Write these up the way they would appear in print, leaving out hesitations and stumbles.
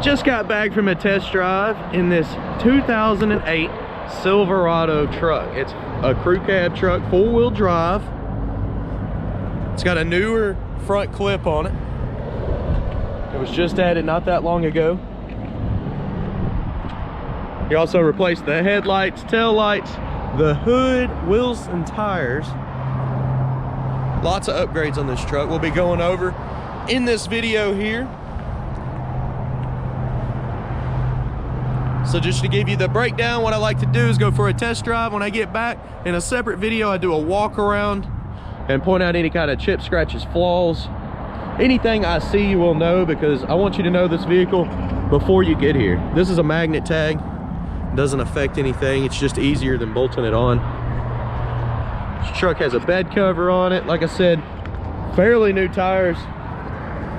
Just got back from a test drive in this 2008 Silverado truck. It's a crew cab truck, 4-wheel drive. It's got a newer front clip on it. It was just added not that long ago. He also replaced the headlights, tail lights, the hood, wheels, and tires. Lots of upgrades on this truck we'll be going over in this video here. So just to give you the breakdown, what I like to do is go for a test drive. When I get back in a separate video, I do a walk around and point out any kind of chip, scratches, flaws. Anything I see you will know, because I want you to know this vehicle before you get here. This is a magnet tag. It doesn't affect anything. It's just easier than bolting it on. This truck has a bed cover on it. Like I said, fairly new tires.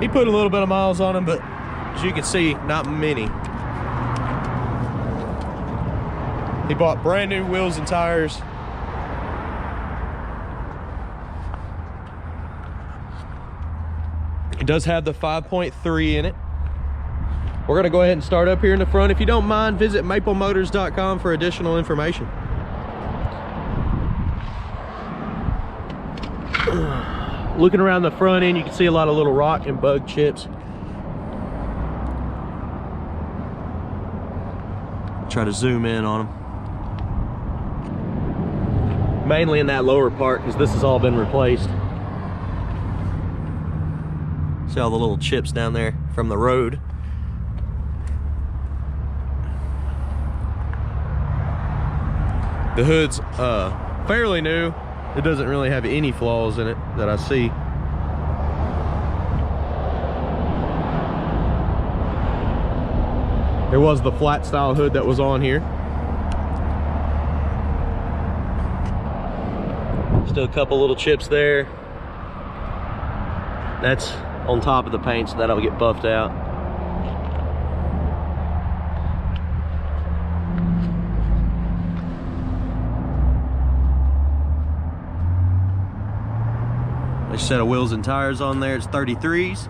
He put a little bit of miles on them, but as you can see, not many. He bought brand new wheels and tires. It does have the 5.3 in it. We're gonna go ahead and start up here in the front. If you don't mind, visit maplemotors.com for additional information. Looking around the front end, you can see a lot of little rock and bug chips. Try to zoom in on them. Mainly in that lower part, because this has all been replaced. See all the little chips down there from the road. The hood's fairly new. It doesn't really have any flaws in it that I see. There was the flat style hood that was on here. Still a couple little chips there. That's on top of the paint, so that'll get buffed out. There's a set of wheels and tires on there. It's 33s.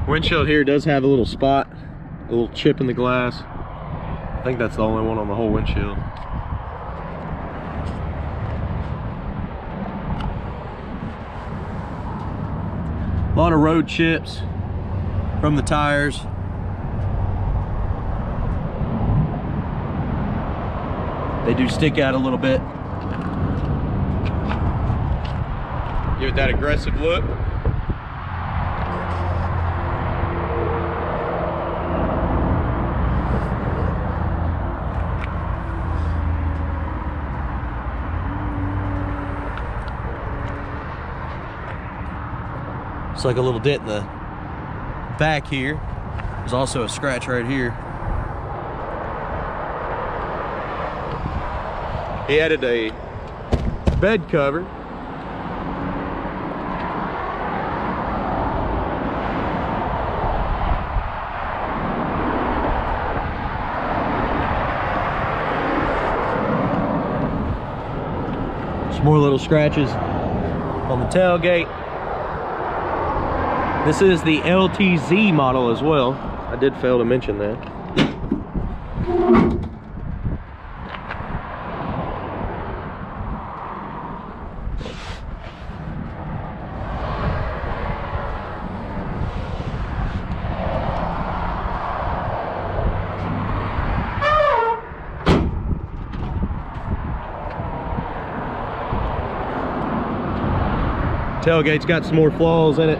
Windshield here does have a little spot, a little chip in the glass. I think that's the only one on the whole windshield. A lot of road chips from the tires. They do stick out a little bit. Give it that aggressive look. It's like a little dent in the back here. There's also a scratch right here. He added a bed cover. Some more little scratches on the tailgate. This is the LTZ model as well. I did fail to mention that. Tailgate's got some more flaws in it.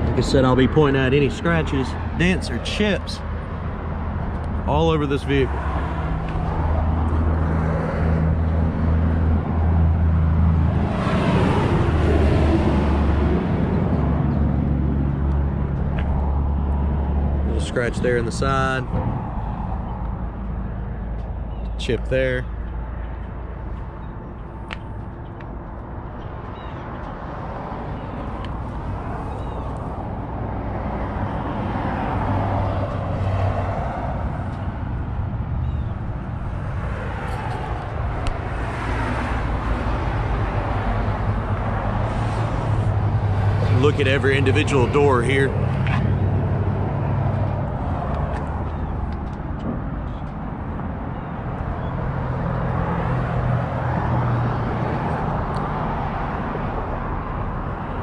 Like I said, I'll be pointing out any scratches, dents, or chips all over this vehicle. Little scratch there in the side, chip there. look at every individual door here.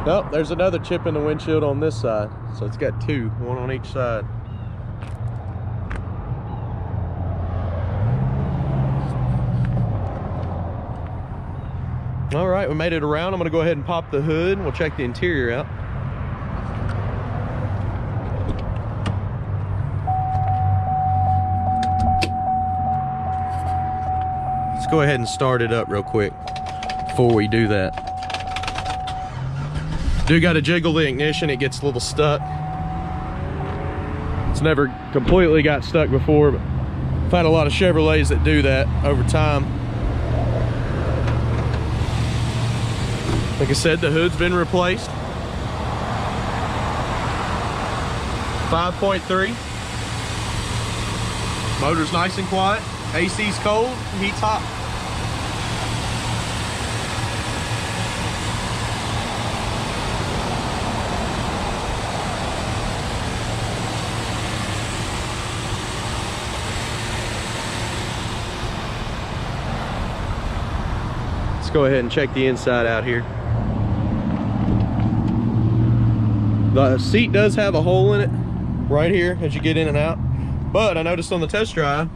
Oh, there's another chip in the windshield on this side. So it's got two, one on each side. All right, we made it around. I'm gonna go ahead and pop the hood and we'll check the interior out. Let's go ahead and start it up real quick before we do that. Do got to jiggle the ignition, it gets a little stuck. It's never completely got stuck before, but I've had a lot of Chevrolets that do that over time. Like I said, the hood's been replaced. 5.3. Motor's nice and quiet. AC's cold, heat's hot. Let's go ahead and check the inside out here. The seat does have a hole in it right here as you get in and out, but I noticed on the test drive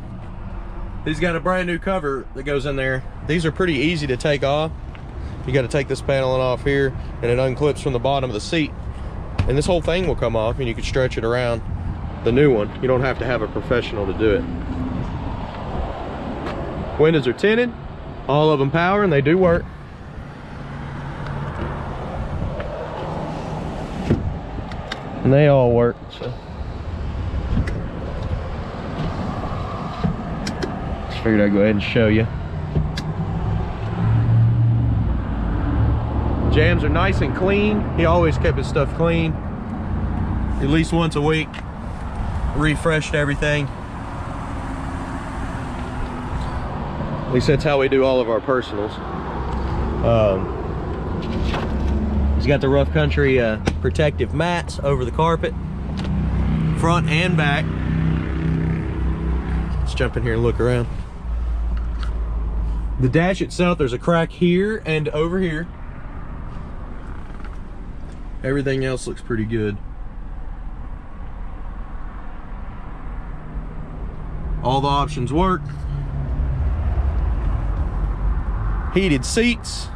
he's got a brand new cover that goes in there. These are pretty easy to take off. You got to take this paneling off here and it unclips from the bottom of the seat, and this whole thing will come off and you can stretch it around. The new one, you don't have to have a professional to do it. Windows are tinted, all of them power, and they do work. And they all work, so just figured I'd go ahead and show you. Jams are nice and clean. He always kept his stuff clean, at least once a week. Refreshed everything. At least that's how we do all of our personals. He's got the rough country protective mats over the carpet, front and back. Let's jump in here and look around. The dash itself, there's a crack here and over here. Everything else looks pretty good. All the options work. Heated seats.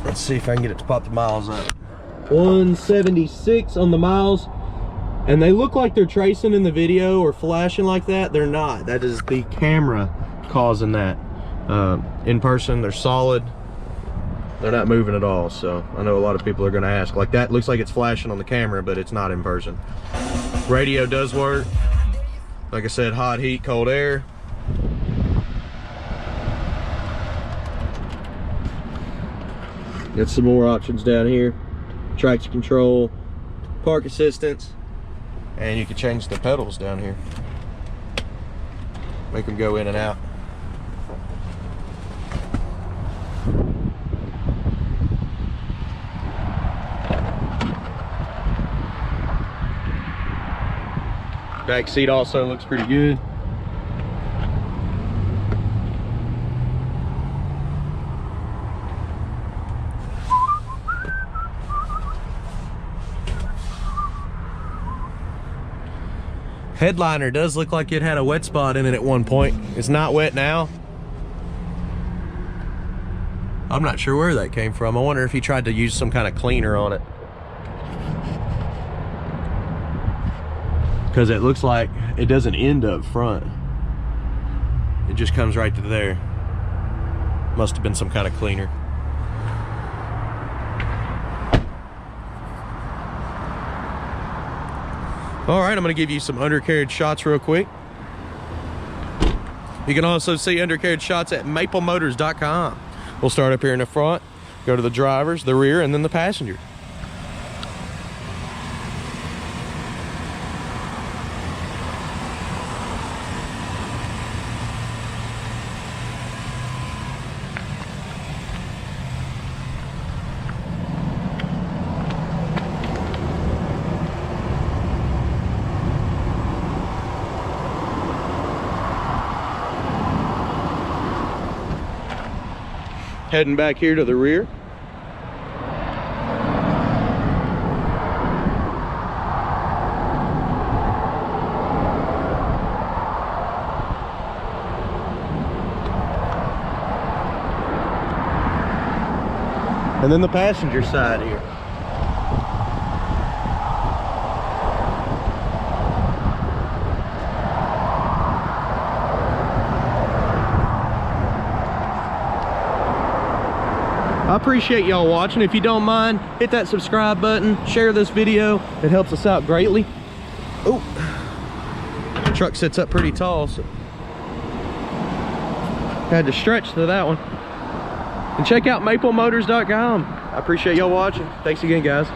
Let's see if I can get it to pop the miles up. 176 on the miles, and they look like they're tracing in the video or flashing like that. They're not. That is the camera causing that. In person, they're solid. They're not moving at all. So I know a lot of people are going to ask, like, that looks like it's flashing on the camera, but it's not in person. Radio does work. Like I said, hot, heat, cold air. Got some more options down here. Traction control, park assistance, and you can change the pedals down here. Make them go in and out. Back seat also looks pretty good. Headliner does look like it had a wet spot in it at one point. It's not wet now. I'm not sure where that came from. I wonder if he tried to use some kind of cleaner on it, because it looks like it doesn't end up front. It just comes right to there. Must have been some kind of cleaner. All right, I'm gonna give you some undercarriage shots real quick. You can also see undercarriage shots at maplmotors.com. We'll start up here in the front, go to the drivers, the rear, and then the passenger. Heading back here to the rear. And then the passenger side here. I appreciate y'all watching. If you don't mind, hit that subscribe button, share this video. It helps us out greatly. Oh, the truck sits up pretty tall, so had to stretch to that one. And check out maplemotors.com. I appreciate y'all watching. Thanks again, guys.